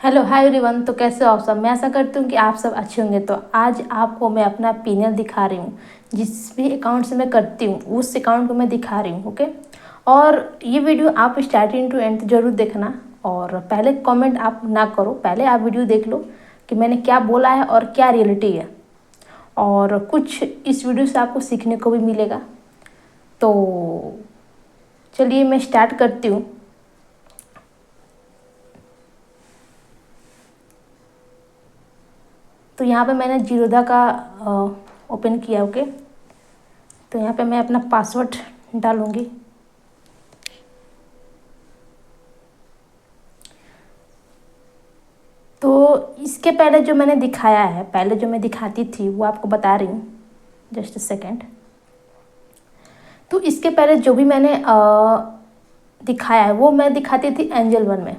Hello hi everyone. तो कैसे हो आप सब। मैं आशा करती हूँ कि आप सब अच्छे होंगे। तो आज आपको मैं अपना पीएनएल दिखा रही हूँ। जिस भी अकाउंट से मैं करती हूँ उस अकाउंट को मैं दिखा रही हूँ। ओके, और ये वीडियो आप स्टार्टिंग टू एंड जरूर देखना। और पहले कमेंट आप ना करो, पहले आप वीडियो देख लो कि मैंने क्या बोला है और क्या रियलिटी है, और कुछ इस वीडियो से आपको सीखने को भी मिलेगा। तो चलिए मैं स्टार्ट करती हूँ। तो यहाँ पे मैंने जीरोधा का ओपन किया। ओके, तो यहाँ पे मैं अपना पासवर्ड डालूँगी। तो इसके पहले जो मैंने दिखाया है, पहले जो मैं दिखाती थी वो आपको बता रही हूँ। Just a second. तो इसके पहले जो भी मैंने दिखाया है वो मैं दिखाती थी एंजल वन में।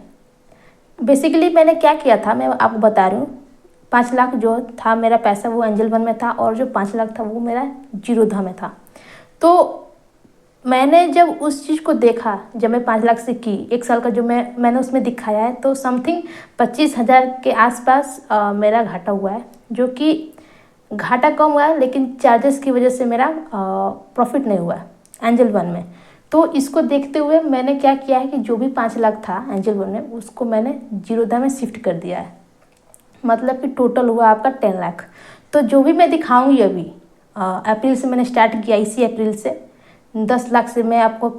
बेसिकली मैंने क्या किया था मैं आपको बता रही हूँ। 5 लाख जो था मेरा पैसा वो एंजल वन में था, और जो 5 लाख था वो मेरा जीरोधा में था। तो मैंने जब उस चीज़ को देखा, जब मैं 5 लाख से की 1 साल का जो मैंने उसमें दिखाया है, तो समथिंग 25,000 के आसपास मेरा घाटा हुआ है। जो कि घाटा कम हुआ है, लेकिन चार्जेस की वजह से मेरा प्रॉफिट नहीं हुआ है एंजल वन में। तो इसको देखते हुए मैंने क्या किया है कि जो भी 5 लाख था एंजल वन में उसको मैंने जीरोधा में शिफ्ट कर दिया है। मतलब कि टोटल हुआ आपका 10 लाख। तो जो भी मैं दिखाऊंगी अभी, अप्रैल से मैंने स्टार्ट किया, इसी अप्रैल से 10 लाख से मैं आपको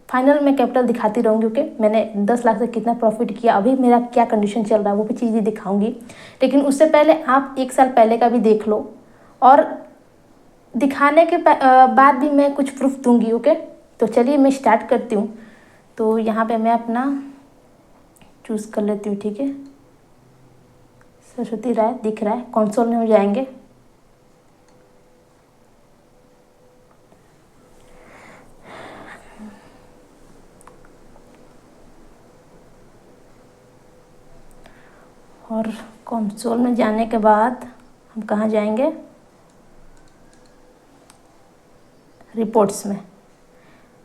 फाइनल में कैपिटल दिखाती रहूँगी। ओके, मैंने 10 लाख से कितना प्रॉफिट किया, अभी मेरा क्या कंडीशन चल रहा है, वो भी चीज़ें दिखाऊंगी। लेकिन उससे पहले आप 1 साल पहले का भी देख लो, और दिखाने के बाद भी मैं कुछ प्रूफ दूंगी। ओके, तो चलिए मैं स्टार्ट करती हूँ। तो यहाँ पे मैं अपना चूज़ कर लेती हूँ। ठीक है, सरस्वती राय दिख रहा है। कंसोल में हो जाएंगे। और कंसोल में जाने के बाद हम कहाँ जाएंगे, रिपोर्ट्स में।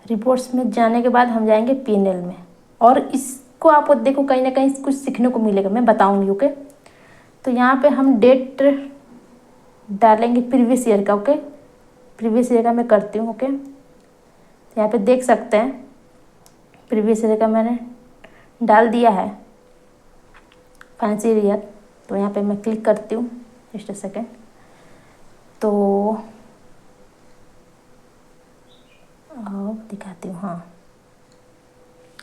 रिपोर्ट्स में जाने के बाद हम जाएंगे पीएनएल में, और इसको आपको देखो कहीं ना कहीं कुछ सीखने को मिलेगा, मैं बताऊंगी। ओके, तो यहाँ पे हम डेट डालेंगे प्रीवियस ईयर का। ओके, प्रीवियस ईयर का मैं करती हूँ। ओके, यहाँ पे देख सकते हैं प्रीवियस ईयर का मैंने डाल दिया है, फाइनेंशियल ईयर। तो यहाँ पे मैं क्लिक करती हूँ। Just a second. तो दिखाती हूँ, हाँ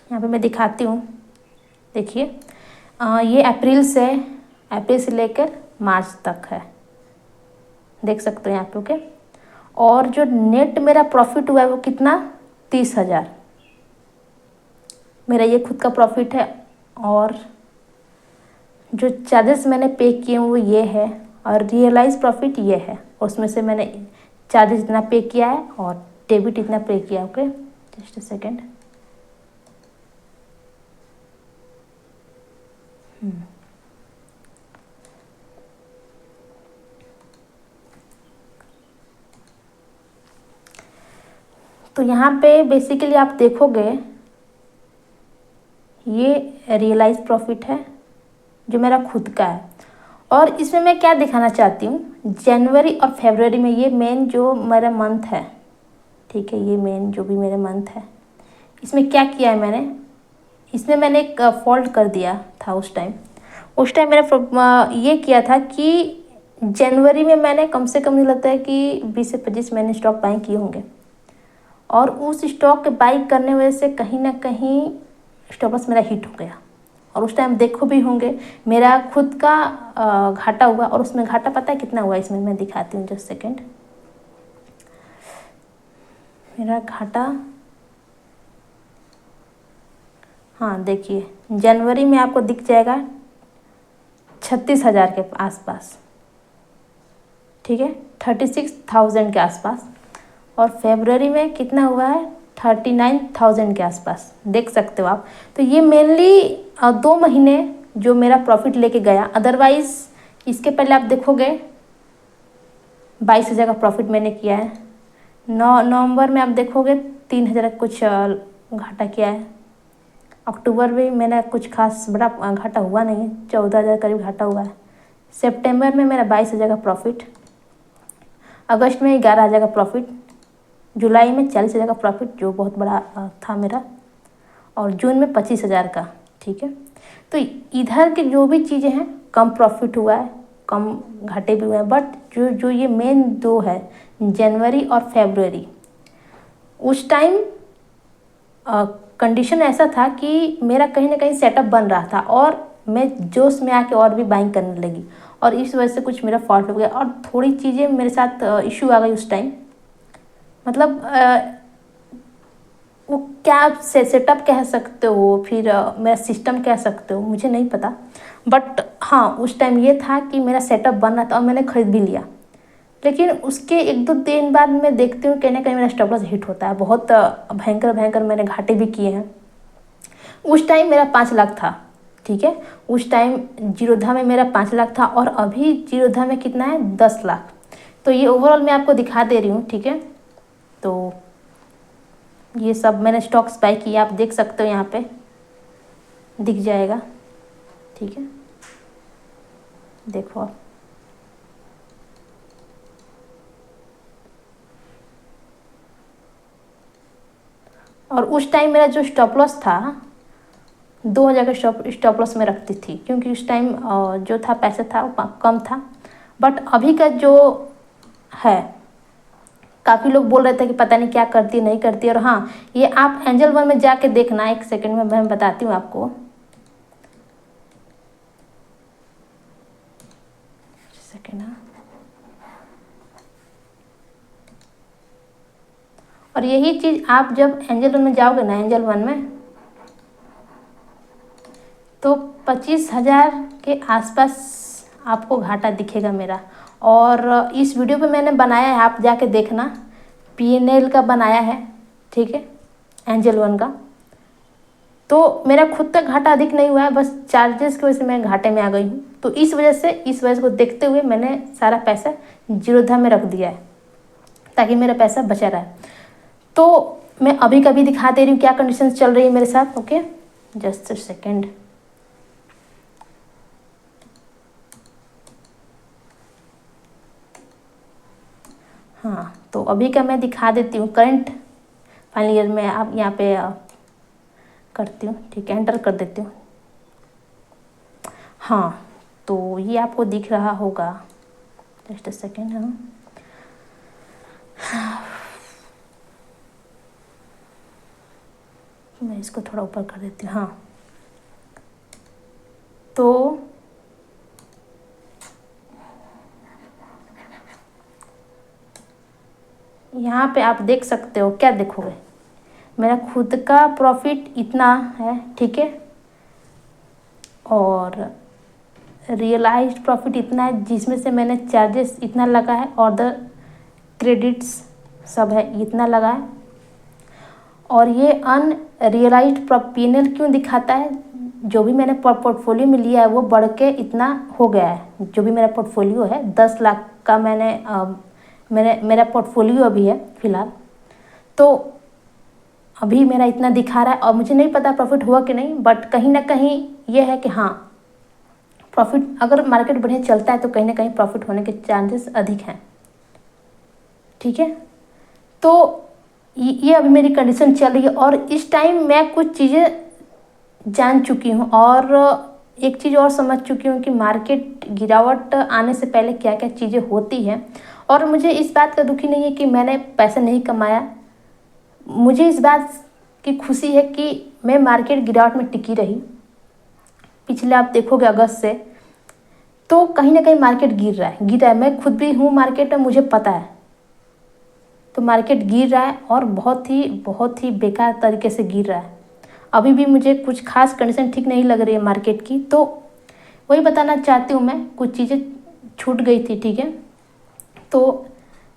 यहाँ पे मैं दिखाती हूँ। देखिए, ये अप्रैल से लेकर मार्च तक है, देख सकते हो यहाँ पे। ओके, और जो नेट मेरा प्रॉफिट हुआ है वो कितना, 30,000 मेरा ये खुद का प्रॉफिट है। और जो चार्जेस मैंने पे किए वो ये है, और रियलाइज प्रॉफिट ये है। उसमें से मैंने चार्जेस इतना पे किया है और डेबिट इतना पे किया। Okay, just a second. तो यहाँ पे बेसिकली आप देखोगे ये रियलाइज प्रॉफिट है जो मेरा खुद का है। और इसमें मैं क्या दिखाना चाहती हूँ, जनवरी और फरवरी में ये मेन जो मेरा मंथ है, ठीक है, ये मेन जो भी मेरा मंथ है, इसमें क्या किया है मैंने, इसमें मैंने एक फॉल्ट कर दिया था उस टाइम मेरा ये किया था कि जनवरी में मैंने कम से कम, मुझे लगता है कि 20 से 25 मैंने स्टॉक बाई किए होंगे। और उस स्टॉक के बाई करने वजह से कहीं ना कहीं स्टॉप लॉस मेरा हिट हो गया। और उस टाइम देखो भी होंगे मेरा खुद का घाटा हुआ। और उसमें घाटा पता है कितना हुआ, इसमें मैं दिखाती हूँ। Just second. मेरा घाटा, हाँ देखिए, जनवरी में आपको दिख जाएगा 36,000 के आसपास, ठीक है, 36,000 के आसपास। और फरवरी में कितना हुआ है, 39,000 के आसपास, देख सकते हो आप। तो ये मेनली 2 महीने जो मेरा प्रॉफिट लेके गया। अदरवाइज इसके पहले आप देखोगे 22,000 का प्रॉफिट मैंने किया है। नवंबर में आप देखोगे 3,000 कुछ घाटा किया है। अक्टूबर में मेरा कुछ खास बड़ा घाटा हुआ नहीं है, 14,000 करीब घाटा हुआ है। सितंबर में मेरा 22,000 का प्रॉफिट, अगस्त में 11,000 का प्रॉफिट, जुलाई में 40,000 का प्रॉफिट जो बहुत बड़ा था मेरा, और जून में 25,000 का। ठीक है, तो इधर की जो भी चीज़ें हैं कम प्रॉफिट हुआ है, कम घाटे भी हुए हैं, बट जो जो ये मेन दो है जनवरी और फरवरी, उस टाइम कंडीशन ऐसा था कि मेरा कहीं ना कहीं सेटअप बन रहा था और मैं जोश में आके और भी बाइंग करने लगी, और इस वजह से कुछ मेरा फॉल्ट हो गया और थोड़ी चीज़ें मेरे साथ इशू आ गई उस टाइम। मतलब वो क्या आप सेटअप कह सकते हो, फिर मेरा सिस्टम कह सकते हो, मुझे नहीं पता, बट हाँ उस टाइम ये था कि मेरा सेटअप बन रहा था और मैंने खरीद भी लिया। लेकिन उसके 1-2 दिन बाद मैं देखती हूँ कहीं ना कहीं मेरा स्टॉप लॉस हिट होता है। बहुत भयंकर भयंकर मैंने घाटे भी किए हैं। उस टाइम मेरा 5 लाख था। ठीक है, उस टाइम जीरोधा में मेरा 5 लाख था और अभी जीरोधा में कितना है, 10 लाख। तो ये ओवरऑल मैं आपको दिखा दे रही हूँ। ठीक है, तो ये सब मैंने स्टॉक्स बाय किए, आप देख सकते हो, यहाँ पे दिख जाएगा। ठीक है, देखो आप, और उस टाइम मेरा जो स्टॉप लॉस था 2,000 का स्टॉप लॉस में रखती थी, क्योंकि उस टाइम जो था पैसा था वो कम था। बट अभी का जो है, काफ़ी लोग बोल रहे थे कि पता नहीं क्या करती है नहीं करती है, और हाँ ये आप एंजल वन में जाके देखना, एक सेकंड में मैं बताती हूँ आपको। सेकंड, और यही चीज़ आप जब एंजल वन में जाओगे ना, एंजल वन में, तो 25,000 के आसपास आपको घाटा दिखेगा मेरा। और इस वीडियो पे मैंने बनाया है, आप जाके देखना, PNL का बनाया है। ठीक है, एंजल वन का। तो मेरा खुद तक घाटा अधिक नहीं हुआ है, बस चार्जेस की वजह से मैं घाटे में आ गई हूँ। तो इस वजह को देखते हुए मैंने सारा पैसा जीरोधा में रख दिया है ताकि मेरा पैसा बचा रहे। तो मैं अभी कभी दिखा दे रही हूँ क्या कंडीशन चल रही है मेरे साथ। Okay, just a second. हाँ, तो अभी का मैं दिखा देती हूँ करंट फाइनल ईयर में। आप यहाँ पे करती हूँ, ठीक है, एंटर कर देती हूँ। हाँ, तो ये आपको दिख रहा होगा, जस्ट अ सेकेंड। हाँ, मैं इसको थोड़ा ऊपर कर देती हूँ। हाँ, तो यहाँ पे आप देख सकते हो, क्या देखोगे, मेरा खुद का प्रॉफिट इतना है। ठीक है, और रियलाइज्ड प्रॉफिट इतना है, जिसमें से मैंने चार्जेस इतना लगा है और द क्रेडिट्स सब है इतना लगा है। और ये अनरियलाइज्ड PNL क्यों दिखाता है, जो भी मैंने पोर्टफोलियो में लिया है वो बढ़ के इतना हो गया है। जो भी मेरा पोर्टफोलियो है 10 लाख का मेरा पोर्टफोलियो अभी है फिलहाल। तो अभी मेरा इतना दिखा रहा है और मुझे नहीं पता प्रॉफिट हुआ कि नहीं, बट कहीं ना कहीं ये है कि हाँ प्रॉफिट, अगर मार्केट बढ़िया चलता है तो कहीं ना कहीं प्रॉफिट होने के चांसेस अधिक हैं। ठीक है, तो ये अभी मेरी कंडीशन चल रही है और इस टाइम मैं कुछ चीज़ें जान चुकी हूँ और एक चीज़ और समझ चुकी हूँ कि मार्केट गिरावट आने से पहले क्या क्या चीज़ें होती हैं। और मुझे इस बात का दुखी नहीं है कि मैंने पैसा नहीं कमाया, मुझे इस बात की खुशी है कि मैं मार्केट गिरावट में टिकी रही। पिछले आप देखोगे अगस्त से तो कहीं ना कहीं मार्केट गिर रहा है। मैं खुद भी हूँ मार्केट में, मुझे पता है। तो मार्केट गिर रहा है और बहुत ही बेकार तरीके से गिर रहा है। अभी भी मुझे कुछ खास कंडीशन ठीक नहीं लग रही है मार्केट की, तो वही बताना चाहती हूँ मैं, कुछ चीज़ें छूट गई थी। ठीक है, तो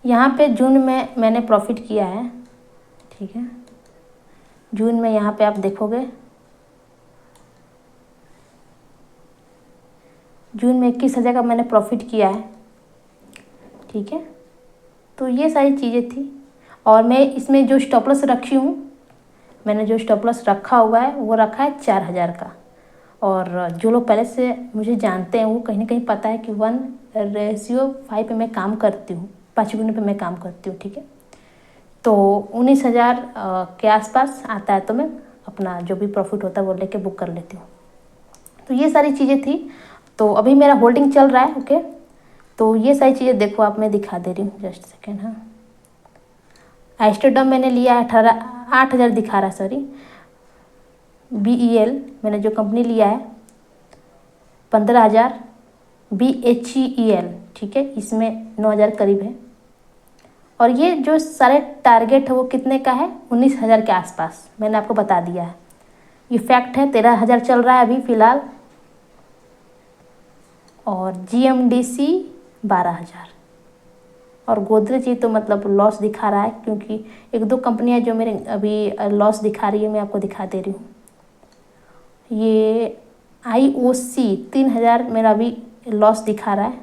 यहाँ पे जून में मैंने प्रॉफिट किया है। ठीक है, जून में यहाँ पे आप देखोगे, जून में 21,000 का मैंने प्रॉफिट किया है। ठीक है, तो ये सारी चीज़ें थी और मैं इसमें जो स्टॉप लॉस रखी हूँ मैंने जो स्टॉप लॉस रखा हुआ है वो रखा है 4000 का। और जो लोग पहले से मुझे जानते हैं वो कहीं ना कहीं पता है कि 1:5 पे मैं काम करती हूँ, 5 गुने पे मैं काम करती हूँ, ठीक है। तो 19,000 के आसपास आता है, तो मैं अपना जो भी प्रॉफिट होता है वो लेके बुक कर लेती हूँ। तो ये सारी चीज़ें थी। तो अभी मेरा होल्डिंग चल रहा है, ओके। तो ये सारी चीज़ें देखो आप, मैं दिखा दे रही हूँ, जस्ट सेकेंड। हाँ, एस्टरडम मैंने लिया है 8,000 दिखा रहा है, सॉरी। BEL मैंने जो कंपनी लिया है 15,000। BHEL, ठीक है, इसमें 9,000 करीब है। और ये जो सारे टारगेट है वो कितने का है, 19,000 के आसपास, मैंने आपको बता दिया है। ये फैक्ट है। 13,000 चल रहा है अभी फ़िलहाल। और GMDC 12,000। और गोदरेज ये तो मतलब लॉस दिखा रहा है, क्योंकि 1-2 कंपनियां जो मेरे अभी लॉस दिखा रही है, मैं आपको दिखा दे रही हूँ। ये IOC 3,000 मेरा अभी लॉस दिखा रहा है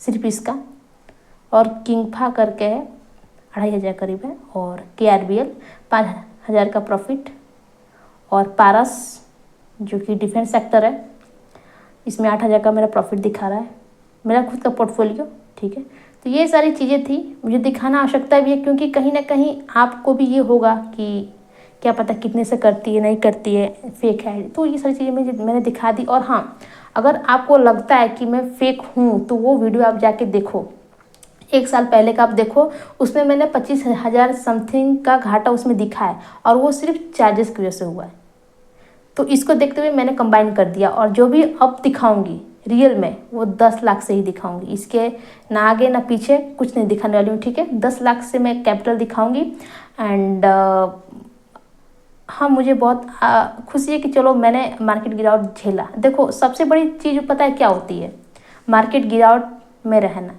सिर्फ इसका। और किंगफा करके है 2,500 करीब है। और KRBL 5,000 का प्रॉफिट। और पारस जो कि डिफेंस सेक्टर है, इसमें 8,000 का मेरा प्रॉफिट दिखा रहा है, मेरा खुद का पोर्टफोलियो, ठीक है। तो ये सारी चीज़ें थी, मुझे दिखाना आवश्यकता भी है, क्योंकि कहीं ना कहीं आपको भी ये होगा कि क्या पता कितने से करती है, नहीं करती है, फेक है। तो ये सारी चीज़ें मैंने दिखा दी। और हाँ, अगर आपको लगता है कि मैं फेक हूँ तो वो वीडियो आप जाके देखो, 1 साल पहले का आप देखो, उसमें मैंने 25,000 समथिंग का घाटा उसमें दिखा है, और वो सिर्फ चार्जेस की वजह से हुआ है। तो इसको देखते हुए मैंने कंबाइन कर दिया, और जो भी अब दिखाऊंगी रियल में वो 10 लाख से ही दिखाऊंगी। इसके ना आगे ना पीछे कुछ नहीं दिखाने वाली हूँ, ठीक है। 10 लाख से मैं कैपिटल दिखाऊंगी। एंड हाँ, मुझे बहुत खुशी है कि चलो मैंने मार्केट गिरावट झेला। देखो, सबसे बड़ी चीज़ पता है क्या होती है, मार्केट गिरावट में रहना।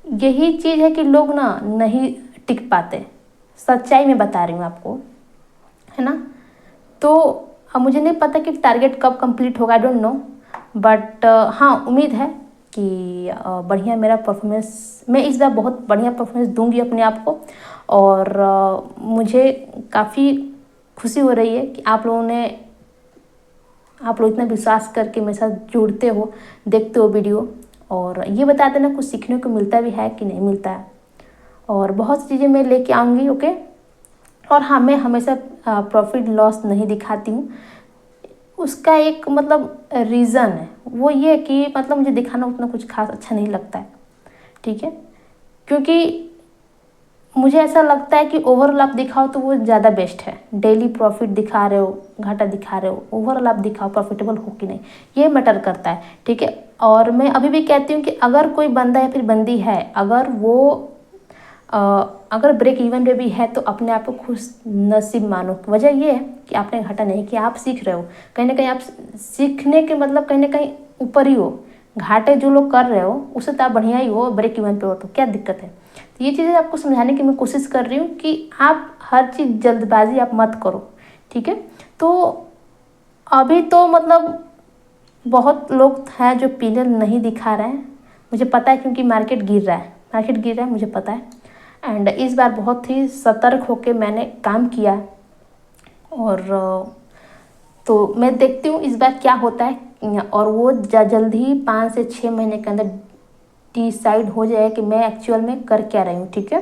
यही चीज़ है कि लोग ना नहीं टिक पाते। सच्चाई में बता रही हूँ आपको, है ना। तो अब मुझे नहीं पता कि टारगेट कब कंप्लीट होगा, आई डोंट नो। बट हाँ, उम्मीद है कि बढ़िया मेरा परफॉर्मेंस, मैं इस बार बहुत बढ़िया परफॉर्मेंस दूंगी अपने आप को। और मुझे काफ़ी खुशी हो रही है कि आप लोग इतना विश्वास करके मेरे साथ जुड़ते हो, देखते हो वीडियो। और ये बता देना कुछ सीखने को मिलता भी है कि नहीं मिलता है। और बहुत सी चीज़ें मैं लेके आऊँगी, ओके। और हाँ, मैं हमेशा प्रॉफिट लॉस नहीं दिखाती हूँ। उसका एक मतलब रीज़न है, वो ये कि मतलब मुझे दिखाना उतना कुछ खास अच्छा नहीं लगता है, ठीक है। क्योंकि मुझे ऐसा लगता है कि ओवरऑल आप दिखाओ तो वो ज़्यादा बेस्ट है। डेली प्रॉफिट दिखा रहे हो, घाटा दिखा रहे हो, ओवरऑल आप दिखाओ प्रॉफिटेबल हो कि नहीं, ये मैटर करता है, ठीक है। और मैं अभी भी कहती हूँ कि अगर कोई बंदा या फिर बंदी है, अगर ब्रेक इवन पे भी है, तो अपने आप को खुश नसीब मानो। वजह ये है कि आपने घाटा नहीं किया, आप सीख रहे हो। कहीं ना कहीं आप सीखने के मतलब कहीं ना कहीं ऊपर ही हो। घाटे जो लोग कर रहे हो उससे तो आप बढ़िया ही हो, ब्रेक इवन पे हो, तो क्या दिक्कत है। तो ये चीज़ें आपको समझाने की मैं कोशिश कर रही हूँ कि आप हर चीज़ जल्दबाजी आप मत करो, ठीक है। तो अभी तो मतलब बहुत लोग हैं जो P&L नहीं दिखा रहे हैं, मुझे पता है, क्योंकि मार्केट गिर रहा है, मुझे पता है। एंड इस बार बहुत ही सतर्क होकर मैंने काम किया। और तो मैं देखती हूँ इस बार क्या होता है, और वो जल्द ही 5 से 6 महीने के अंदर डिसाइड हो जाए कि मैं एक्चुअल में कर क्या रही हूँ, ठीक है।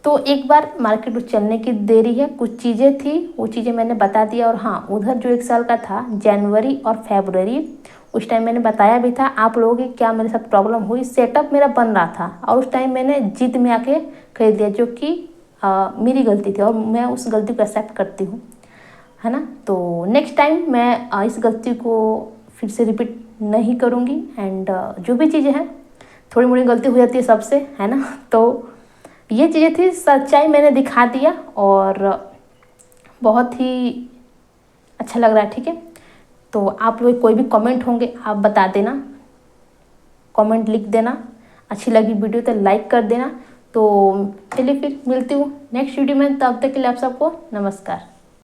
तो एक बार मार्केट में चलने की देरी है, कुछ चीज़ें थी वो चीज़ें मैंने बता दिया। और हाँ, उधर जो 1 साल का था, जनवरी और फरवरी, उस टाइम मैंने बताया भी था आप लोगों की क्या मेरे साथ प्रॉब्लम हुई। सेटअप मेरा बन रहा था और उस टाइम मैंने जिद में आके खरीद लिया, जो कि मेरी गलती थी और मैं उस गलती को एक्सेप्ट करती हूँ, है ना। तो नेक्स्ट टाइम मैं इस गलती को फिर से रिपीट नहीं करूँगी। एंड जो भी चीज़ें हैं, थोड़ी मोड़ी गलती हो जाती है सबसे, है ना। तो ये चीज़ें थी, सच्चाई मैंने दिखा दिया और बहुत ही अच्छा लग रहा है, ठीक है। तो आप लोग कोई भी कमेंट होंगे आप बता देना, कमेंट लिख देना। अच्छी लगी वीडियो तो लाइक कर देना। तो चलिए फिर मिलती हूँ नेक्स्ट वीडियो में, तब तक के लिए आप सबको नमस्कार।